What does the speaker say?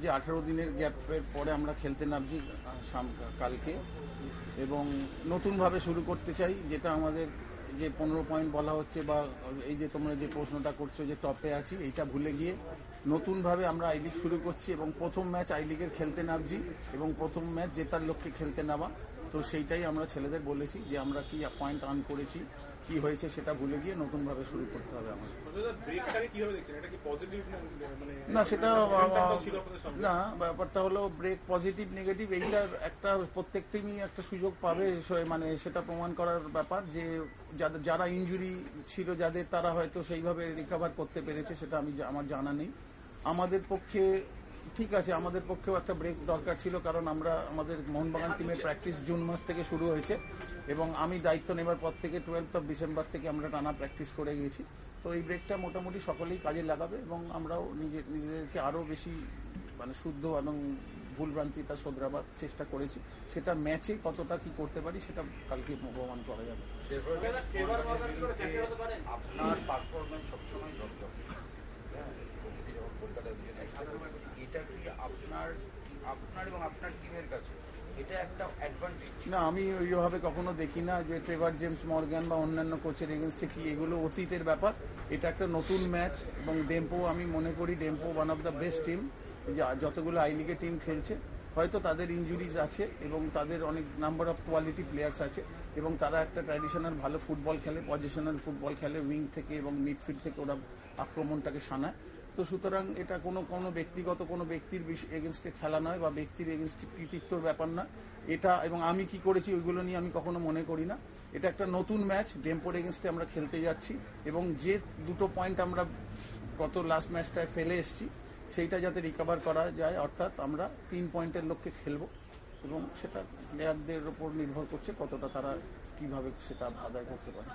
যে 18 দিনের গ্যাপের পরে আমরা খেলতে নামছি কালকে, এবং নতুনভাবে শুরু করতে চাই, যেটা আমাদের যে 15 পয়েন্ট বলা হচ্ছে, বা এই যে তোমরা যে প্রশ্নটা করছো যে টপে আছি, এইটা ভুলে গিয়ে নতুনভাবে আমরা আই লিগ শুরু করছি এবং প্রথম ম্যাচ আই লিগের খেলতে নামছি এবং প্রথম ম্যাচ জেতার লক্ষ্যে খেলতে নামা। তো সেইটাই আমরা ছেলেদের বলেছি যে আমরা কি পয়েন্ট আর্ন করেছি, কি হয়েছে সেটা ভুলে গিয়ে নতুনভাবে শুরু করতে হবে আমাদের। না, সেটা না, ব্যাপারটা হলো ব্রেক পজিটিভ নেগেটিভ, এইটার একটা প্রত্যেক টিমই একটা সুযোগ পাবে, মানে সেটা প্রমাণ করার ব্যাপার যে যারা ইনজুরি ছিল যাদের, তারা হয়তো সেইভাবে রিকভার করতে পেরেছে, সেটা আমার জানা নেই। আমাদের পক্ষে ঠিক আছে, আমাদের পক্ষেও একটা ব্রেক দরকার ছিল, কারণ আমাদের মোহনবাগান টিমের প্র্যাকটিস জুন মাস থেকে শুরু হয়েছে এবং আমি দায়িত্ব নেবার পর থেকে 12 ডিসেম্বর থেকে আমরা টানা প্র্যাকটিস করে গেছি। তো এই ব্রেকটা মোটামুটি সকলেই কাজে লাগাবে এবং আমরাও নিজেদেরকে আরও বেশি মানে শুদ্ধ এবং ভুলভ্রান্তিটা শোধরাবার চেষ্টা করেছি। সেটা ম্যাচে কতটা কি করতে পারি সেটা কালকে প্রমাণ করা যাবে। আপনার পারফরমেন্স সবসময় ঝকঝকে, এটা কি আপনার এবং আপনার টিমের কাছে এটা একটা অ্যাডভান্টেজ? না, আমি ওইভাবে কখনো দেখি না যে ট্রেভার জেমস মর্গ্যান বা অন্যান্য কোচের এগেনস্টে কি, এগুলো অতীতের ব্যাপার। এটা একটা নতুন ম্যাচ এবং ডেম্পো, আমি মনে করি Dempo one of the best team, যে যতগুলো আই লিগে টিম খেলছে। হয়তো তাদের ইনজুরিজ আছে এবং তাদের অনেক নাম্বার অফ কোয়ালিটি প্লেয়ার্স আছে এবং তারা একটা ট্র্যাডিশনাল ভালো ফুটবল খেলে, পজিশনাল ফুটবল খেলে, উইং থেকে এবং মিডফিল্ড থেকে ওরা আক্রমণটাকে সানায়। তো সুতরাং এটা কোনো ব্যক্তিগত কোনো ব্যক্তির এগেনস্টে খেলা নয় বা ব্যক্তির এগেনস্টে কৃতিত্বর ব্যাপার না এটা, এবং আমি কি করেছি ওইগুলো নিয়ে আমি কখনো মনে করি না। এটা একটা নতুন ম্যাচ, ডেম্পোর এগেনস্টে আমরা খেলতে যাচ্ছি এবং যে দুটো পয়েন্ট আমরা গত লাস্ট ম্যাচটায় ফেলে এসেছি সেইটা যাতে রিকভার করা যায়, অর্থাৎ আমরা 3 পয়েন্টের লক্ষ্যে খেলবো এবং সেটা প্লেয়ারদের উপর নির্ভর করছে কতটা তারা কিভাবে সেটা আদায় করতে পারে।